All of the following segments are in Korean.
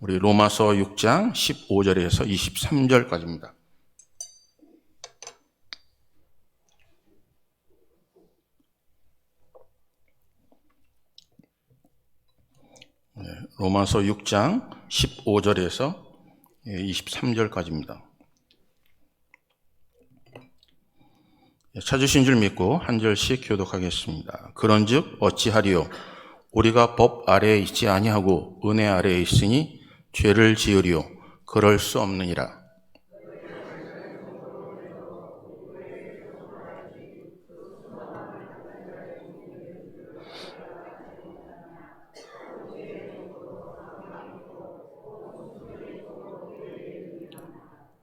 우리 로마서 6장 15절에서 23절까지입니다. 로마서 6장 15절에서 23절까지입니다. 찾으신 줄 믿고 한 절씩 교독하겠습니다. 그런즉 어찌하리요? 우리가 법 아래에 있지 아니하고 은혜 아래에 있으니 죄를 지으리요? 그럴 수 없느니라.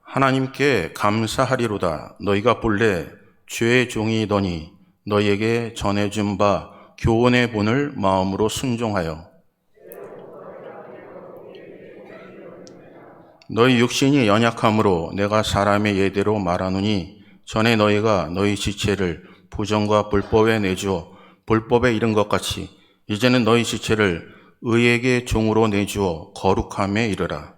하나님께 감사하리로다. 너희가 본래 죄의 종이더니 너희에게 전해준 바 교훈의 본을 마음으로 순종하여 너희 육신이 연약함으로 내가 사람의 예대로 말하노니 전에 너희가 너희 지체를 부정과 불법에 내주어 불법에 이른 것 같이 이제는 너희 지체를 의에게 종으로 내주어 거룩함에 이르라.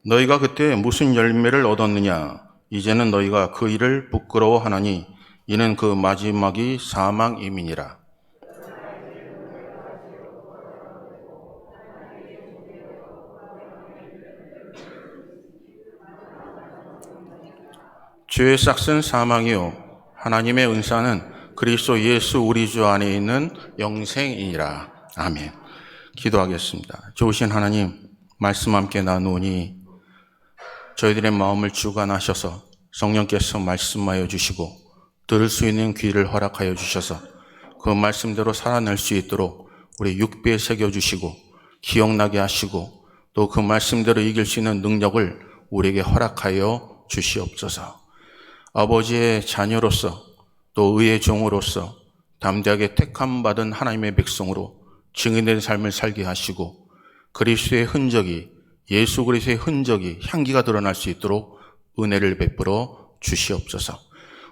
너희가 그때 무슨 열매를 얻었느냐? 이제는 너희가 그 일을 부끄러워하나니 이는 그 마지막이 사망임이니라. 죄의 싹은 사망이요 하나님의 은사는 그리스도 예수 우리 주 안에 있는 영생이니라. 아멘. 기도하겠습니다. 좋으신 하나님, 말씀 함께 나누니 저희들의 마음을 주관하셔서 성령께서 말씀하여 주시고 들을 수 있는 귀를 허락하여 주셔서 그 말씀대로 살아낼 수 있도록 우리 육배에 새겨주시고 기억나게 하시고 또 그 말씀대로 이길 수 있는 능력을 우리에게 허락하여 주시옵소서. 아버지의 자녀로서 또 의의 종으로서 담대하게 택함받은 하나님의 백성으로 증인된 삶을 살게 하시고 그리스도의 흔적이 예수 그리스도의 흔적이 향기가 드러날 수 있도록 은혜를 베풀어 주시옵소서.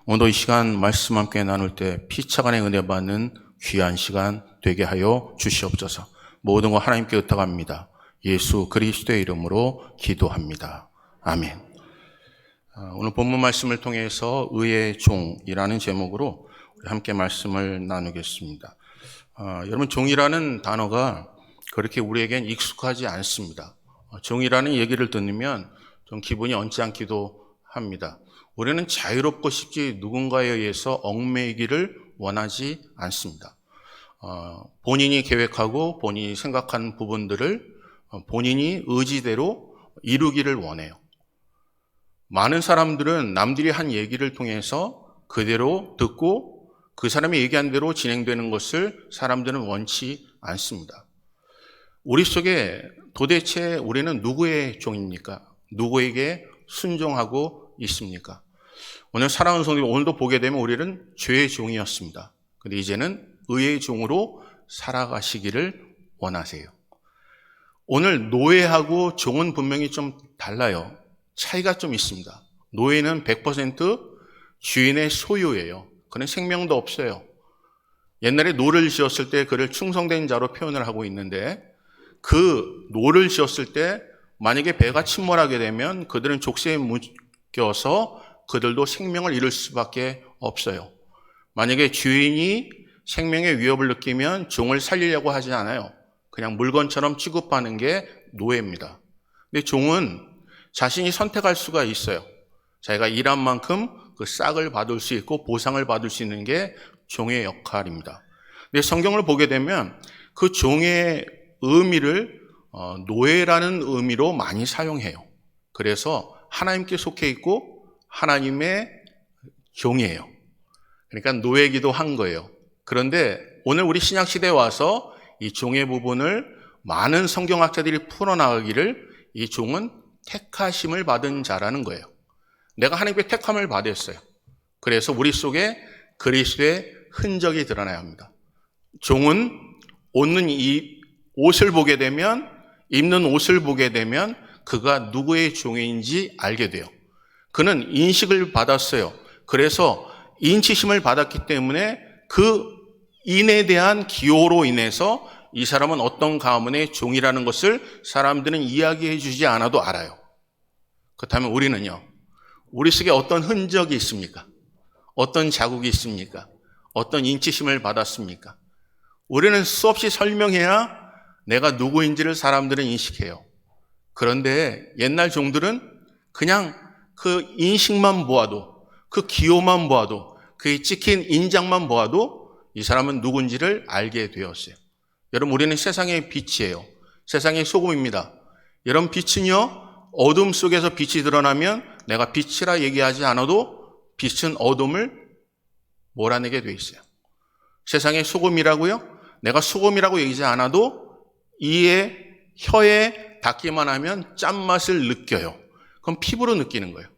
오늘 이 시간 말씀 함께 나눌 때 피차간의 은혜 받는 귀한 시간 되게 하여 주시옵소서. 모든 것 하나님께 의탁합니다. 예수 그리스도의 이름으로 기도합니다. 아멘. 오늘 본문 말씀을 통해서 의의 종이라는 제목으로 우리 함께 말씀을 나누겠습니다. 여러분, 종이라는 단어가 그렇게 우리에겐 익숙하지 않습니다. 종이라는 얘기를 듣으면 좀 기분이 언짢기도 합니다. 우리는 자유롭고 싶지 누군가에 의해서 얽매이기를 원하지 않습니다. 본인이 계획하고 본인이 생각한 부분들을 본인이 의지대로 이루기를 원해요. 많은 사람들은 남들이 한 얘기를 통해서 그대로 듣고 그 사람이 얘기한 대로 진행되는 것을 사람들은 원치 않습니다. 우리 속에 도대체 우리는 누구의 종입니까? 누구에게 순종하고 있습니까? 오늘 사랑하는 성도님, 오늘도 보게 되면 우리는 죄의 종이었습니다. 그런데 이제는 의의 종으로 살아가시기를 원하세요. 오늘 노예하고 종은 분명히 좀 달라요. 차이가 좀 있습니다. 노예는 100% 주인의 소유예요. 그는 생명도 없어요. 옛날에 노를 지었을 때 그를 충성된 자로 표현을 하고 있는데 그 노를 지었을 때 만약에 배가 침몰하게 되면 그들은 족쇄에 묶여서 그들도 생명을 잃을 수밖에 없어요. 만약에 주인이 생명의 위협을 느끼면 종을 살리려고 하지 않아요. 그냥 물건처럼 취급하는 게 노예입니다. 근데 종은 자신이 선택할 수가 있어요. 자기가 일한 만큼 그 싹을 받을 수 있고 보상을 받을 수 있는 게 종의 역할입니다. 근데 성경을 보게 되면 그 종의 의미를 노예라는 의미로 많이 사용해요. 그래서 하나님께 속해 있고 하나님의 종이에요. 그러니까 노예이기도 한 거예요. 그런데 오늘 우리 신약시대에 와서 이 종의 부분을 많은 성경학자들이 풀어나가기를 이 종은 택하심을 받은 자라는 거예요. 내가 하나님께 택함을 받았어요. 그래서 우리 속에 그리스도의 흔적이 드러나야 합니다. 종은 입는 이 옷을 보게 되면, 입는 옷을 보게 되면 그가 누구의 종인지 알게 돼요. 그는 인식을 받았어요. 그래서 인치심을 받았기 때문에 그 인에 대한 기호로 인해서 이 사람은 어떤 가문의 종이라는 것을 사람들은 이야기해 주지 않아도 알아요. 그렇다면 우리는요, 우리 속에 어떤 흔적이 있습니까? 어떤 자국이 있습니까? 어떤 인치심을 받았습니까? 우리는 수없이 설명해야 내가 누구인지를 사람들은 인식해요. 그런데 옛날 종들은 그냥 그 인식만 보아도, 그 기호만 보아도, 그에 찍힌 인장만 보아도 이 사람은 누군지를 알게 되었어요. 여러분, 우리는 세상의 빛이에요. 세상의 소금입니다. 여러분, 빛은요, 어둠 속에서 빛이 드러나면 내가 빛이라 얘기하지 않아도 빛은 어둠을 몰아내게 돼 있어요. 세상의 소금이라고요? 내가 소금이라고 얘기하지 않아도 이에 혀에 닿기만 하면 짠맛을 느껴요. 그럼 피부로 느끼는 거예요.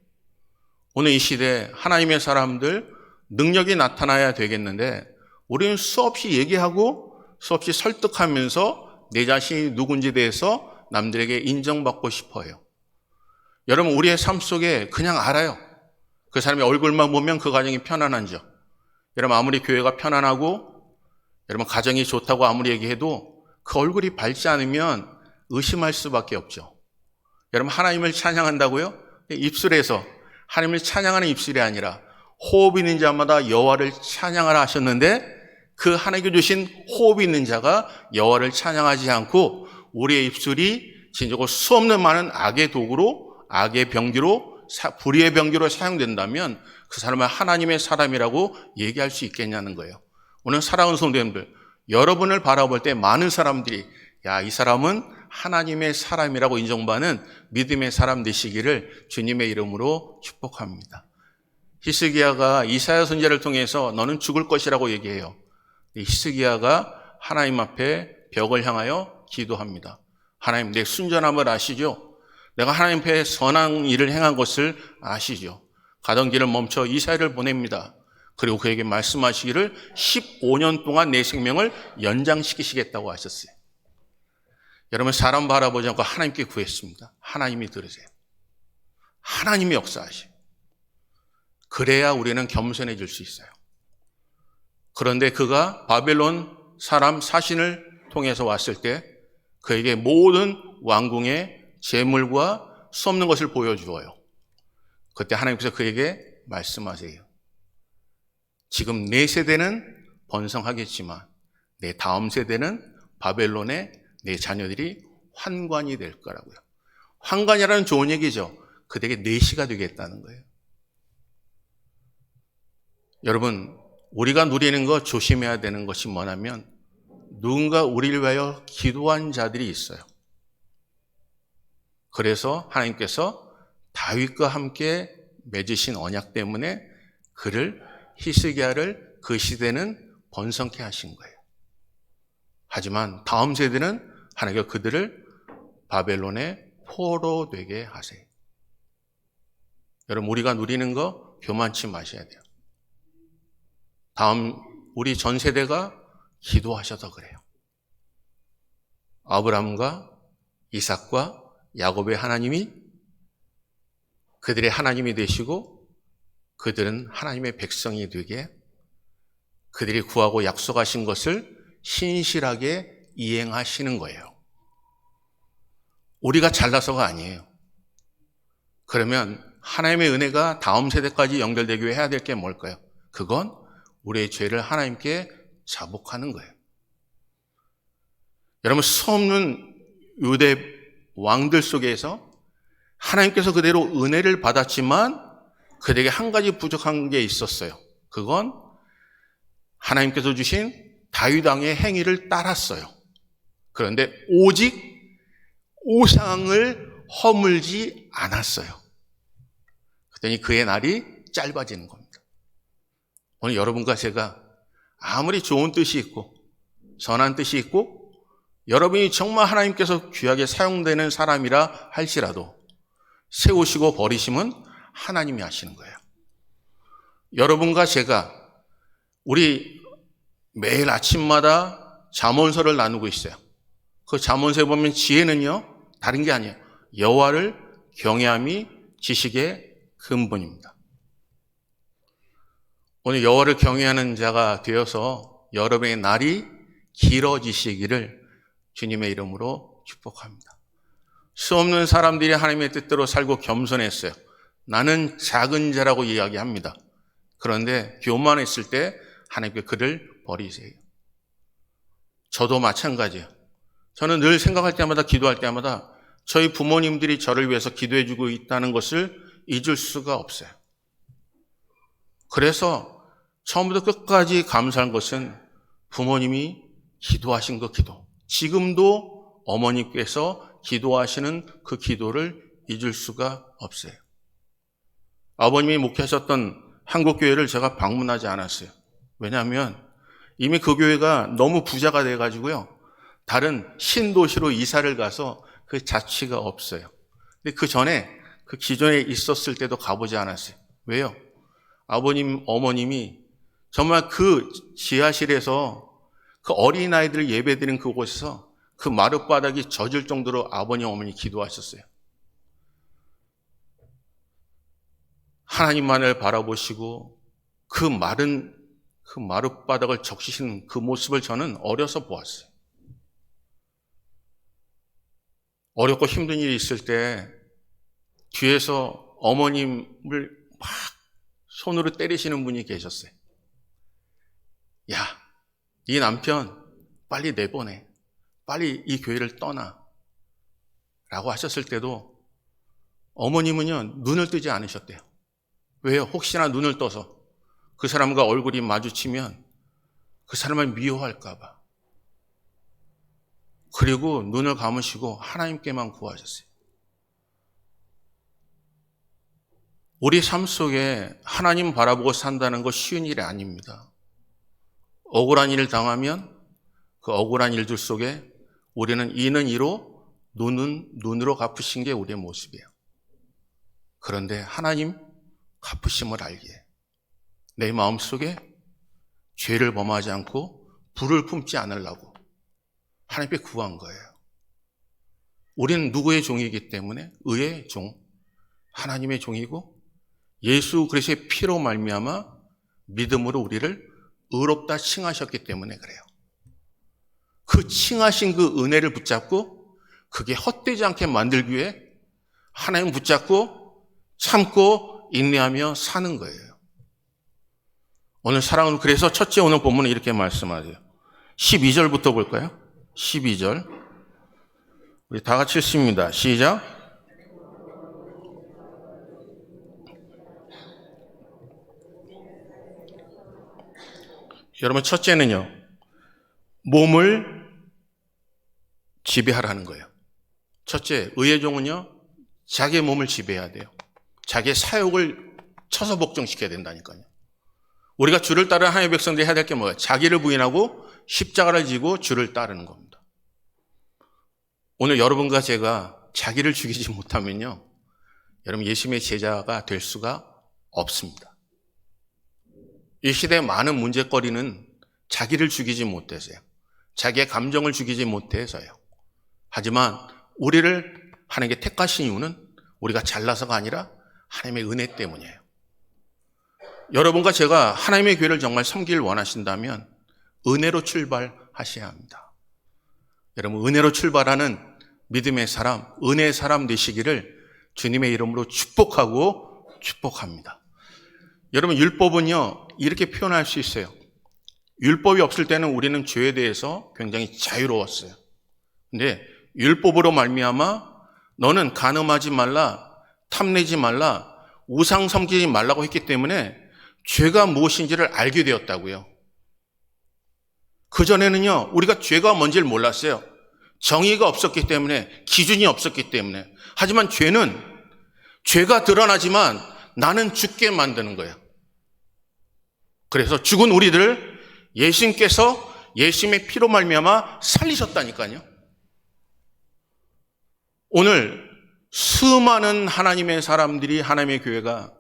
오늘 이 시대에 하나님의 사람들 능력이 나타나야 되겠는데 우리는 수없이 얘기하고 수없이 설득하면서 내 자신이 누군지에 대해서 남들에게 인정받고 싶어요. 여러분, 우리의 삶 속에 그냥 알아요. 그 사람의 얼굴만 보면 그 가정이 편안한지. 여러분, 아무리 교회가 편안하고 여러분 가정이 좋다고 아무리 얘기해도 그 얼굴이 밝지 않으면 의심할 수밖에 없죠. 여러분, 하나님을 찬양한다고요? 입술에서 하나님을 찬양하는 입술이 아니라 호흡 있는 자마다 여호와를 찬양하라 하셨는데 그 하나님께 주신 호흡 있는 자가 여호와를 찬양하지 않고 우리의 입술이 진정으로 수없는 많은 악의 도구로, 악의 병기로, 불의의 병기로 사용된다면 그 사람은 하나님의 사람이라고 얘기할 수 있겠냐는 거예요. 오늘 사랑하는 성도님들, 여러분을 바라볼 때 많은 사람들이 야, 이 사람은 하나님의 사람이라고 인정받는 믿음의 사람 되시기를 주님의 이름으로 축복합니다. 히스기야가 이사야 선지자를 통해서 너는 죽을 것이라고 얘기해요. 히스기야가 하나님 앞에 벽을 향하여 기도합니다. 하나님, 내 순전함을 아시죠? 내가 하나님 앞에 선한 일을 행한 것을 아시죠? 가던 길을 멈춰 이사야를 보냅니다. 그리고 그에게 말씀하시기를 15년 동안 내 생명을 연장시키시겠다고 하셨어요. 여러분, 사람 바라보지 않고 하나님께 구했습니다. 하나님이 들으세요. 하나님이 역사하시고 그래야 우리는 겸손해질 수 있어요. 그런데 그가 바벨론 사람 사신을 통해서 왔을 때 그에게 모든 왕궁의 재물과 수없는 것을 보여주어요. 그때 하나님께서 그에게 말씀하세요. 지금 내 세대는 번성하겠지만 내 다음 세대는 바벨론의 내 자녀들이 환관이 될 거라고요. 환관이라는 좋은 얘기죠. 그들에게 내시가 되겠다는 거예요. 여러분, 우리가 누리는 거 조심해야 되는 것이 뭐냐면 누군가 우리를 위하여 기도한 자들이 있어요. 그래서 하나님께서 다윗과 함께 맺으신 언약 때문에 그를 히스기야를 그 시대는 번성케 하신 거예요. 하지만 다음 세대는 하나님께서 그들을 바벨론의 포로 되게 하세요. 여러분, 우리가 누리는 거 교만치 마셔야 돼요. 다음 우리 전 세대가 기도하셔서 그래요. 아브라함과 이삭과 야곱의 하나님이 그들의 하나님이 되시고 그들은 하나님의 백성이 되게 그들이 구하고 약속하신 것을 신실하게 이행하시는 거예요. 우리가 잘나서가 아니에요. 그러면 하나님의 은혜가 다음 세대까지 연결되기 위해 해야 될 게 뭘까요? 그건 우리의 죄를 하나님께 자복하는 거예요. 여러분, 수없는 유대 왕들 속에서 하나님께서 그대로 은혜를 받았지만 그들에게 한 가지 부족한 게 있었어요. 그건 하나님께서 주신 다윗 왕의 행위를 따랐어요. 그런데 오직 우상을 허물지 않았어요. 그랬더니 그의 날이 짧아지는 겁니다. 오늘 여러분과 제가 아무리 좋은 뜻이 있고 선한 뜻이 있고 여러분이 정말 하나님께서 귀하게 사용되는 사람이라 할지라도 세우시고 버리심은 하나님이 하시는 거예요. 여러분과 제가 우리 매일 아침마다 잠언서를 나누고 있어요. 그 잠언서에 보면 지혜는요 다른 게 아니에요. 여호와를 경외함이 지식의 근본입니다. 오늘 여호와를 경외하는 자가 되어서 여러분의 날이 길어지시기를 주님의 이름으로 축복합니다. 수없는 사람들이 하나님의 뜻대로 살고 겸손했어요. 나는 작은 자라고 이야기합니다. 그런데 교만했을 때 하나님께 그를 버리세요. 저도 마찬가지예요. 저는 늘 생각할 때마다, 기도할 때마다 저희 부모님들이 저를 위해서 기도해 주고 있다는 것을 잊을 수가 없어요. 그래서 처음부터 끝까지 감사한 것은 부모님이 기도하신 그 기도, 지금도 어머니께서 기도하시는 그 기도를 잊을 수가 없어요. 아버님이 목회하셨던 한국교회를 제가 방문하지 않았어요. 왜냐하면 이미 그 교회가 너무 부자가 돼가지고요, 다른 신도시로 이사를 가서 그 자취가 없어요. 근데 그 전에, 그 기존에 있었을 때도 가보지 않았어요. 왜요? 아버님, 어머님이 정말 그 지하실에서 그 어린아이들 예배드린 그곳에서 그 마룻바닥이 젖을 정도로 아버님, 어머니 기도하셨어요. 하나님만을 바라보시고 그 마른 그 마룻바닥을 적시시는 그 모습을 저는 어려서 보았어요. 어렵고 힘든 일이 있을 때 뒤에서 어머님을 막 손으로 때리시는 분이 계셨어요. 야, 네 남편 빨리 내보내. 빨리 이 교회를 떠나. 라고 하셨을 때도 어머님은요, 눈을 뜨지 않으셨대요. 왜요? 혹시나 눈을 떠서 그 사람과 얼굴이 마주치면 그 사람을 미워할까 봐. 그리고 눈을 감으시고 하나님께만 구하셨어요. 우리 삶 속에 하나님 바라보고 산다는 거 쉬운 일이 아닙니다. 억울한 일을 당하면 그 억울한 일들 속에 우리는 이는 이로, 눈은 눈으로 갚으신 게 우리의 모습이에요. 그런데 하나님 갚으심을 알기에 내 마음속에 죄를 범하지 않고 불을 품지 않으려고 하나님께 구한 거예요. 우리는 누구의 종이기 때문에? 의의 종, 하나님의 종이고 예수 그리스도의 피로 말미암아 믿음으로 우리를 의롭다 칭하셨기 때문에 그래요. 그 칭하신 그 은혜를 붙잡고 그게 헛되지 않게 만들기 위해 하나님 붙잡고 참고 인내하며 사는 거예요. 오늘 사랑은 그래서 첫째 오늘 본문은 이렇게 말씀하세요. 12절부터 볼까요? 12절. 우리 다 같이 읽습니다. 시작. 여러분, 첫째는요, 몸을 지배하라는 거예요. 첫째, 의의 종은요, 자기의 몸을 지배해야 돼요. 자기의 사욕을 쳐서 복종시켜야 된다니까요. 우리가 주를 따르는 하나님의 백성들이 해야 될 게 뭐예요? 자기를 부인하고 십자가를 지고 주를 따르는 겁니다. 오늘 여러분과 제가 자기를 죽이지 못하면요, 여러분 예수님의 제자가 될 수가 없습니다. 이 시대의 많은 문제거리는 자기를 죽이지 못해서요. 자기의 감정을 죽이지 못해서요. 하지만 우리를 하나님께 택하신 이유는 우리가 잘나서가 아니라 하나님의 은혜 때문이에요. 여러분과 제가 하나님의 교회를 정말 섬기길 원하신다면 은혜로 출발하셔야 합니다. 여러분, 은혜로 출발하는 믿음의 사람, 은혜의 사람 되시기를 주님의 이름으로 축복하고 축복합니다. 여러분, 율법은요, 이렇게 표현할 수 있어요. 율법이 없을 때는 우리는 죄에 대해서 굉장히 자유로웠어요. 근데 율법으로 말미암아 너는 간음하지 말라, 탐내지 말라, 우상 섬기지 말라고 했기 때문에 죄가 무엇인지를 알게 되었다고요. 그전에는요, 우리가 죄가 뭔지를 몰랐어요. 정의가 없었기 때문에, 기준이 없었기 때문에. 하지만 죄는 죄가 드러나지만 나는 죽게 만드는 거예요. 그래서 죽은 우리들을 예수님께서 예수님의 피로 말미암아 살리셨다니까요. 오늘 수많은 하나님의 사람들이, 하나님의 교회가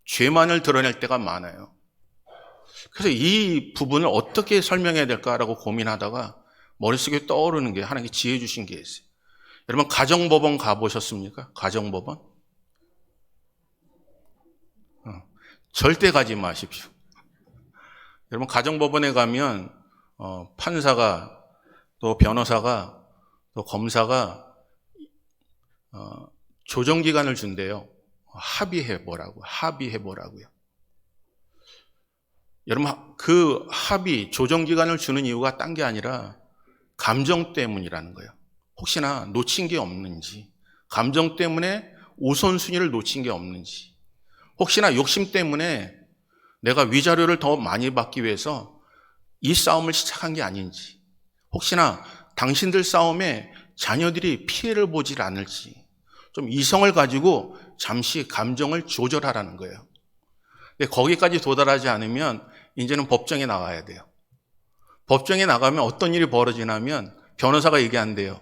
죄만을 드러낼 때가 많아요. 그래서 이 부분을 어떻게 설명해야 될까라고 고민하다가 머릿속에 떠오르는 게, 하나님께 지혜 주신 게 있어요. 여러분, 가정법원 가보셨습니까? 가정법원? 절대 가지 마십시오. 여러분, 가정법원에 가면 판사가 또 변호사가 또 검사가 조정기간을 준대요. 합의해보라고요. 여러분, 그 조정기간을 주는 이유가 딴 게 아니라 감정 때문이라는 거예요. 혹시나 놓친 게 없는지, 감정 때문에 우선순위를 놓친 게 없는지, 혹시나 욕심 때문에 내가 위자료를 더 많이 받기 위해서 이 싸움을 시작한 게 아닌지, 혹시나 당신들 싸움에 자녀들이 피해를 보질 않을지, 좀 이성을 가지고 잠시 감정을 조절하라는 거예요. 근데 거기까지 도달하지 않으면 이제는 법정에 나가야 돼요. 법정에 나가면 어떤 일이 벌어지냐면 변호사가 얘기한대요.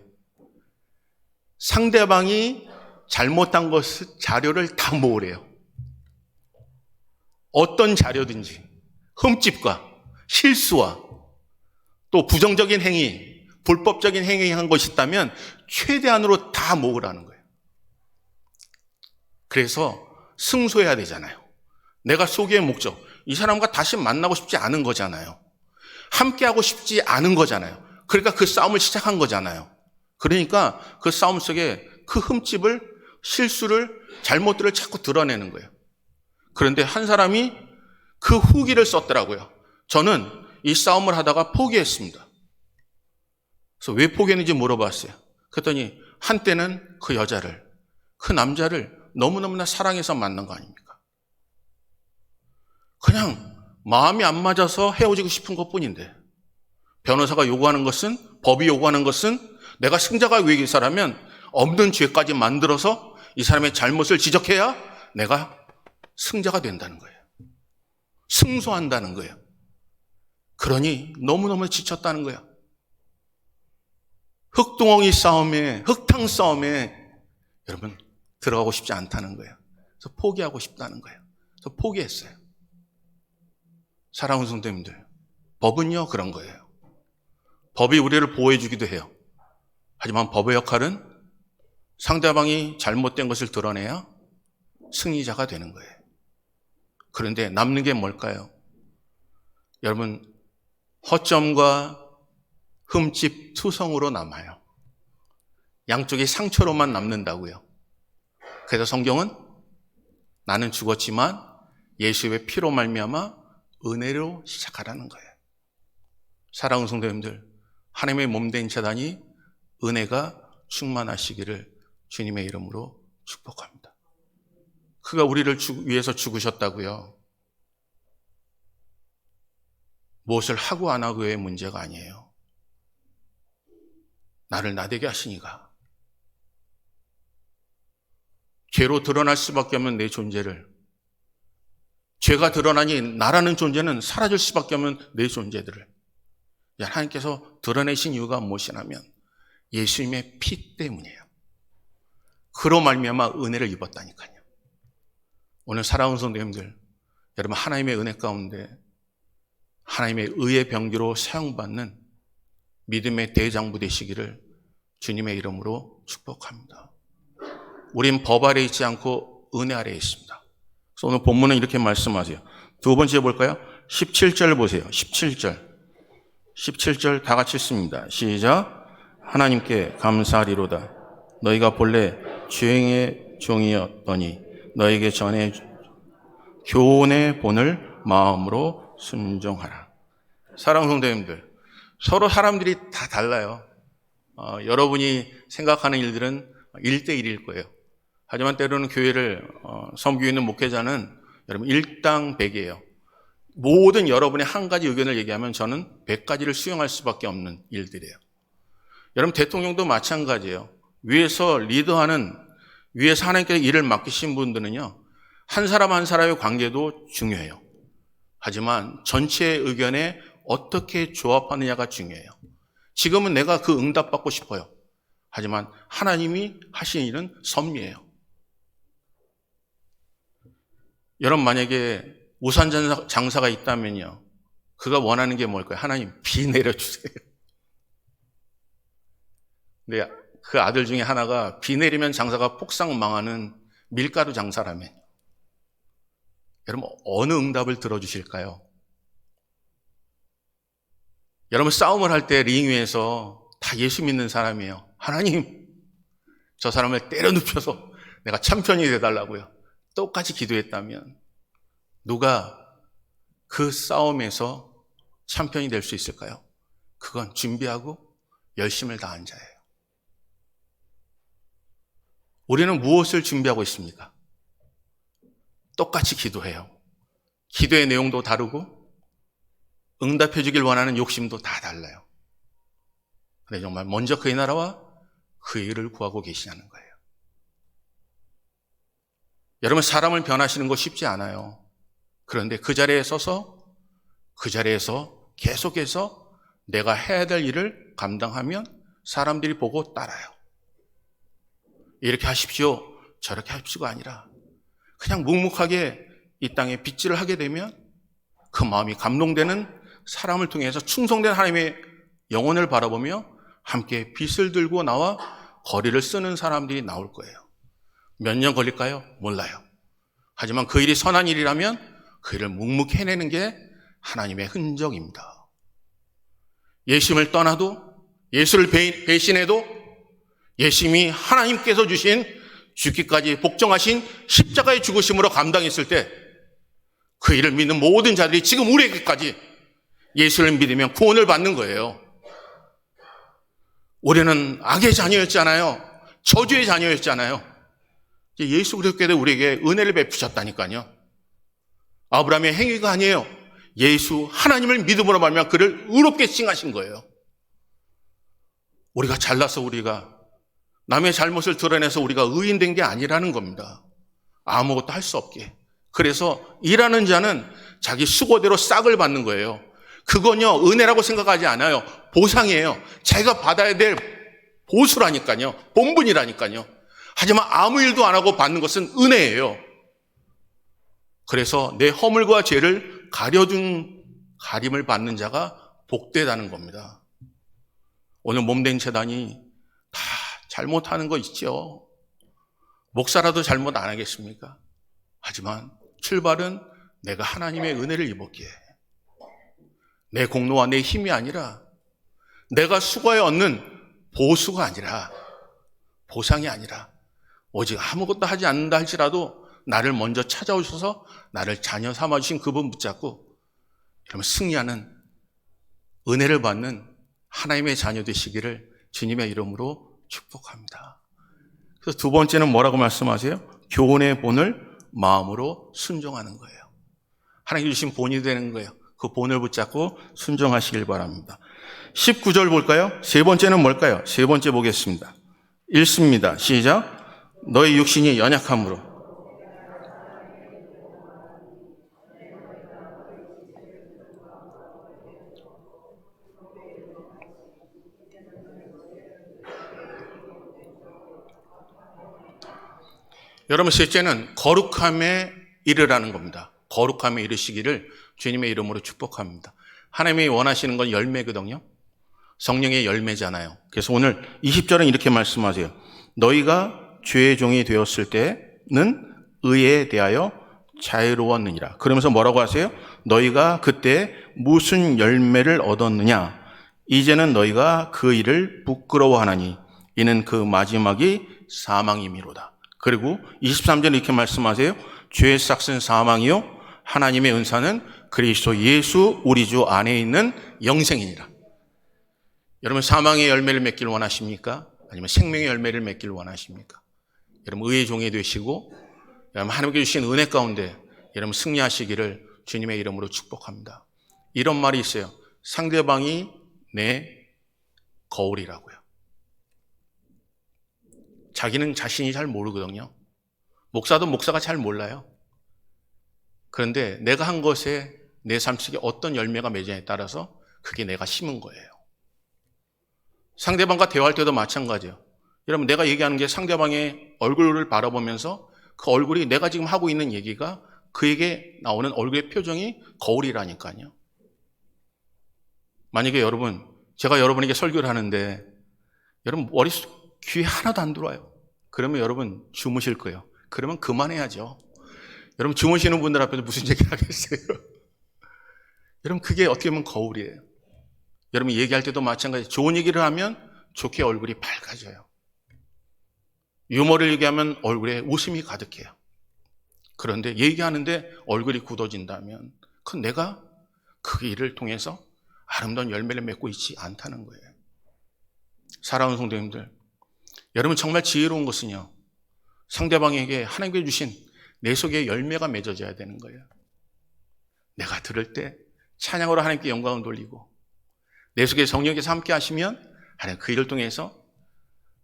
상대방이 잘못한 자료를 다 모으래요. 어떤 자료든지 흠집과 실수와 또 부정적인 행위, 불법적인 행위한 것이 있다면 최대한으로 다 모으라는 거예요. 그래서 승소해야 되잖아요. 내가 쏘기의 목적, 이 사람과 다시 만나고 싶지 않은 거잖아요. 함께하고 싶지 않은 거잖아요. 그러니까 그 싸움을 시작한 거잖아요. 그러니까 그 싸움 속에 그 흠집을, 실수를, 잘못들을 자꾸 드러내는 거예요. 그런데 한 사람이 그 후기를 썼더라고요. 저는 이 싸움을 하다가 포기했습니다. 그래서 왜 포기했는지 물어봤어요. 그랬더니 한때는 그 여자를, 그 남자를 너무너무나 사랑해서 만난 거 아닙니까? 그냥 마음이 안 맞아서 헤어지고 싶은 것뿐인데, 변호사가 요구하는 것은, 법이 요구하는 것은 내가 승자가 위기사라면 없는 죄까지 만들어서 이 사람의 잘못을 지적해야 내가 승자가 된다는 거예요. 승소한다는 거예요. 그러니 너무너무 지쳤다는 거예요. 흙동엉이 싸움에, 흙탕 싸움에 여러분 들어가고 싶지 않다는 거예요. 그래서 포기하고 싶다는 거예요. 그래서 포기했어요. 사랑하는 성도님들, 법은요 그런 거예요. 법이 우리를 보호해 주기도 해요. 하지만 법의 역할은 상대방이 잘못된 것을 드러내야 승리자가 되는 거예요. 그런데 남는 게 뭘까요? 여러분, 허점과 흠집 투성으로 남아요. 양쪽이 상처로만 남는다고요. 그래서 성경은 나는 죽었지만 예수의 피로 말미암아 은혜로 시작하라는 거예요. 사랑하는 성도님들, 하나님의 몸된 재단이 은혜가 충만하시기를 주님의 이름으로 축복합니다. 그가 우리를 위해서 죽으셨다고요. 무엇을 하고 안 하고의 문제가 아니에요. 나를 나되게 하시니가. 죄로 드러날 수밖에 없는 내 존재를, 죄가 드러나니 나라는 존재는 사라질 수밖에 없는 내 존재들을 하나님께서 드러내신 이유가 무엇이냐면 예수님의 피 때문이에요. 그로 말미암아 은혜를 입었다니까요. 오늘 사랑하는 성도님들, 여러분 하나님의 은혜 가운데 하나님의 의의 병기로 사용받는 믿음의 대장부 되시기를 주님의 이름으로 축복합니다. 우린 법 아래 있지 않고 은혜 아래에 있습니다. 그래서 오늘 본문은 이렇게 말씀하세요. 두 번째 볼까요? 17절 보세요. 17절 다 같이 읽습니다. 시작. 하나님께 감사하리로다. 너희가 본래 죄의 종이었더니 너에게 전해 교훈의 본을 마음으로 순종하라. 사랑하는 성도님들, 서로 사람들이 다 달라요. 여러분이 생각하는 일들은 1대1일 거예요. 하지만 때로는 교회를 섬기고 있는 목회자는 여러분 일당백이에요. 모든 여러분의 한 가지 의견을 얘기하면 저는 100가지를 수용할 수밖에 없는 일들이에요. 여러분 대통령도 마찬가지예요. 위에서 리더하는, 위에서 하나님께서 일을 맡기신 분들은요, 한 사람 한 사람의 관계도 중요해요. 하지만 전체의 의견에 어떻게 조합하느냐가 중요해요. 지금은 내가 그 응답받고 싶어요. 하지만 하나님이 하신 일은 섭리예요. 여러분 만약에 우산 장사가 있다면요, 그가 원하는 게 뭘까요? 하나님 비 내려주세요. 근데 그 아들 중에 하나가 비 내리면 장사가 폭삭 망하는 밀가루 장사라면 여러분 어느 응답을 들어주실까요? 여러분 싸움을 할 때 링 위에서 다 예수 믿는 사람이에요. 하나님, 저 사람을 때려 눕혀서 내가 참편이 되달라고요. 똑같이 기도했다면 누가 그 싸움에서 참편이 될 수 있을까요? 그건 준비하고 열심을 다한 자예요. 우리는 무엇을 준비하고 있습니까? 똑같이 기도해요. 기도의 내용도 다르고 응답해 주길 원하는 욕심도 다 달라요. 근데 정말 먼저 그의 나라와 그의 일을 구하고 계시냐는 거예요. 여러분, 사람을 변화시는 거 쉽지 않아요. 그런데 그 자리에 서서 그 자리에서 계속해서 내가 해야 될 일을 감당하면 사람들이 보고 따라요. 이렇게 하십시오, 저렇게 하십시오가 아니라 그냥 묵묵하게 이 땅에 빗질을 하게 되면 그 마음이 감동되는 사람을 통해서 충성된 하나님의 영혼을 바라보며 함께 빗을 들고 나와 거리를 쓰는 사람들이 나올 거예요. 몇 년 걸릴까요? 몰라요. 하지만 그 일이 선한 일이라면 그 일을 묵묵히 해내는 게 하나님의 흔적입니다. 예수님을 떠나도, 예수를 배신해도 예수님이 하나님께서 주신 죽기까지 복종하신 십자가의 죽으심으로 감당했을 때 그 일을 믿는 모든 자들이 지금 우리에게까지 예수를 믿으면 구원을 받는 거예요. 우리는 악의 자녀였잖아요. 저주의 자녀였잖아요. 예수 그리스도께서 우리에게 은혜를 베푸셨다니까요. 아브라함의 행위가 아니에요. 예수 하나님을 믿음으로 말미암아 그를 의롭게 칭하신 거예요. 우리가 잘나서 우리가 남의 잘못을 드러내서 우리가 의인된 게 아니라는 겁니다. 아무것도 할 수 없게. 그래서 일하는 자는 자기 수고대로 싹을 받는 거예요. 그건요, 은혜라고 생각하지 않아요. 보상이에요. 자기가 받아야 될 보수라니까요. 본분이라니까요. 하지만 아무 일도 안 하고 받는 것은 은혜예요. 그래서 내 허물과 죄를 가려준 가림을 받는 자가 복되다는 겁니다. 오늘 몸된 재단이 다 잘못하는 거 있죠. 목사라도 잘못 안 하겠습니까? 하지만 출발은 내가 하나님의 은혜를 입었기에 내 공로와 내 힘이 아니라 내가 수고해 얻는 보수가 아니라 보상이 아니라 오직 아무것도 하지 않는다 할지라도 나를 먼저 찾아오셔서 나를 자녀 삼아주신 그분 붙잡고 그러면 승리하는 은혜를 받는 하나님의 자녀 되시기를 주님의 이름으로 축복합니다. 그래서 두 번째는 뭐라고 말씀하세요? 교훈의 본을 마음으로 순종하는 거예요. 하나님 주신 본이 되는 거예요. 그 본을 붙잡고 순종하시길 바랍니다. 19절 볼까요? 세 번째는 뭘까요? 세 번째 보겠습니다. 읽습니다. 시작. 너희 육신이 연약함으로 여러분, 셋째는 거룩함에 이르라는 겁니다. 거룩함에 이르시기를 주님의 이름으로 축복합니다. 하나님이 원하시는 건 열매거든요. 성령의 열매잖아요. 그래서 오늘 20절은 이렇게 말씀하세요. 너희가 죄의 종이 되었을 때는 의에 대하여 자유로웠느니라. 그러면서 뭐라고 하세요? 너희가 그때 무슨 열매를 얻었느냐? 이제는 너희가 그 일을 부끄러워하나니 이는 그 마지막이 사망이미로다. 그리고 23절 이렇게 말씀하세요. 죄의 싹은 사망이요 하나님의 은사는 그리스도 예수 우리 주 안에 있는 영생이니라. 여러분, 사망의 열매를 맺기를 원하십니까? 아니면 생명의 열매를 맺기를 원하십니까? 여러분, 의의 종이 되시고 여러분, 하나님께 주신 은혜 가운데 여러분 승리하시기를 주님의 이름으로 축복합니다. 이런 말이 있어요. 상대방이 내 거울이라고요. 자기는 자신이 잘 모르거든요. 목사도 목사가 잘 몰라요. 그런데 내가 한 것에 내 삶 속에 어떤 열매가 맺냐에 따라서 그게 내가 심은 거예요. 상대방과 대화할 때도 마찬가지예요. 여러분, 내가 얘기하는 게 상대방의 얼굴을 바라보면서 그 얼굴이 내가 지금 하고 있는 얘기가 그에게 나오는 얼굴의 표정이 거울이라니까요. 만약에 여러분, 제가 여러분에게 설교를 하는데 여러분 머릿속 귀에 하나도 안 들어와요. 그러면 여러분 주무실 거예요. 그러면 그만해야죠. 여러분, 주무시는 분들 앞에서 무슨 얘기를 하겠어요? 여러분, 그게 어떻게 보면 거울이에요. 여러분 얘기할 때도 마찬가지. 좋은 얘기를 하면 좋게 얼굴이 밝아져요. 유머를 얘기하면 얼굴에 웃음이 가득해요. 그런데 얘기하는데 얼굴이 굳어진다면 그건 내가 그 일을 통해서 아름다운 열매를 맺고 있지 않다는 거예요. 사랑하는 성도님들, 여러분 정말 지혜로운 것은요, 상대방에게 하나님께 주신 내 속에 열매가 맺어져야 되는 거예요. 내가 들을 때 찬양으로 하나님께 영광을 돌리고 내 속에 성령께서 함께 하시면 하나님 그 일을 통해서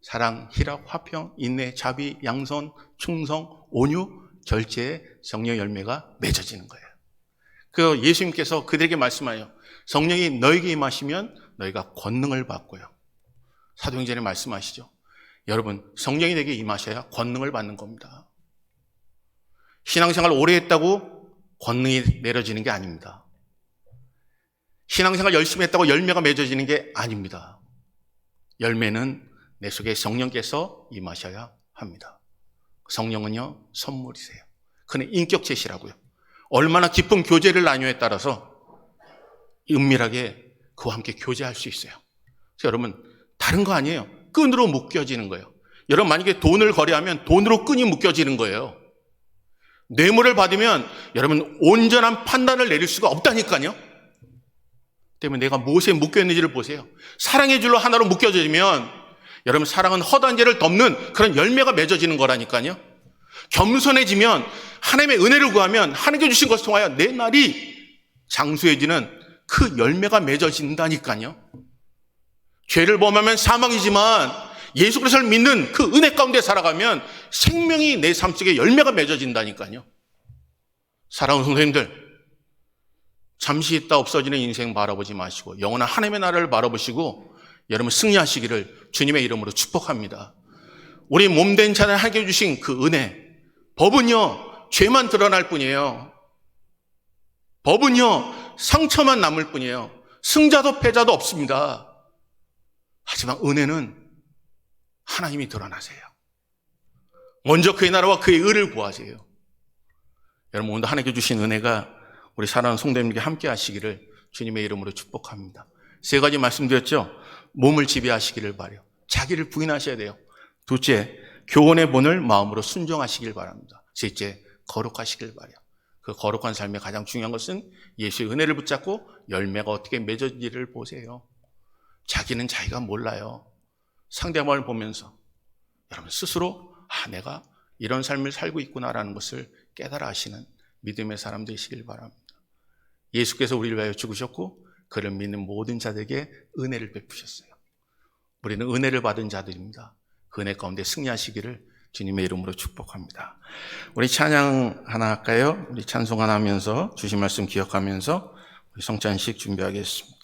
사랑, 희락, 화평, 인내, 자비, 양선, 충성, 온유, 절제의 성령 열매가 맺어지는 거예요. 그 예수님께서 그들에게 말씀하여 성령이 너에게 임하시면 너희가 권능을 받고요. 사도행전에 말씀하시죠. 여러분 성령이 내게 임하셔야 권능을 받는 겁니다. 신앙생활 오래 했다고 권능이 내려지는 게 아닙니다. 신앙생활 열심히 했다고 열매가 맺어지는 게 아닙니다. 열매는 내 속에 성령께서 임하셔야 합니다. 성령은요 선물이세요. 그는 인격체시라고요. 얼마나 깊은 교제를 나누어에 따라서 은밀하게 그와 함께 교제할 수 있어요. 그래서 여러분 다른 거 아니에요. 끈으로 묶여지는 거예요. 여러분 만약에 돈을 거래하면 돈으로 끈이 묶여지는 거예요. 뇌물을 받으면 여러분 온전한 판단을 내릴 수가 없다니까요. 때문에 내가 무엇에 묶여있는지를 보세요. 사랑의 줄로 하나로 묶여지면 여러분 사랑은 허다한 죄를 덮는 그런 열매가 맺어지는 거라니까요. 겸손해지면 하나님의 은혜를 구하면 하나님께 주신 것을 통하여 내 날이 장수해지는 그 열매가 맺어진다니까요. 죄를 범하면 사망이지만 예수 그리스도를 믿는 그 은혜 가운데 살아가면 생명이 내 삶 속에 열매가 맺어진다니까요. 사랑하는 선생님들, 잠시 있다 없어지는 인생 바라보지 마시고 영원한 하나님의 나라를 바라보시고 여러분 승리하시기를 주님의 이름으로 축복합니다. 우리 몸된 자를 하게 주신 그 은혜, 법은요 죄만 드러날 뿐이에요. 법은요 상처만 남을 뿐이에요. 승자도 패자도 없습니다. 하지만 은혜는 하나님이 드러나세요. 먼저 그의 나라와 그의 의를 구하세요. 여러분 오늘 하나님께 주신 은혜가 우리 사랑하는 성도님께 함께 하시기를 주님의 이름으로 축복합니다. 세 가지 말씀드렸죠. 몸을 지배하시기를 바라요. 자기를 부인하셔야 돼요. 둘째, 교훈의 본을 마음으로 순종하시길 바랍니다. 셋째, 거룩하시길 바라요. 그 거룩한 삶의 가장 중요한 것은 예수의 은혜를 붙잡고 열매가 어떻게 맺어지기를 보세요. 자기는 자기가 몰라요. 상대방을 보면서 여러분 스스로 내가 이런 삶을 살고 있구나라는 것을 깨달아 하시는 믿음의 사람 되시길 바랍니다. 예수께서 우리를 위하여 죽으셨고 그를 믿는 모든 자들에게 은혜를 베푸셨어요. 우리는 은혜를 받은 자들입니다. 그 은혜 가운데 승리하시기를 주님의 이름으로 축복합니다. 우리 찬양 하나 할까요? 우리 찬송 하나 하면서 주신 말씀 기억하면서 우리 성찬식 준비하겠습니다.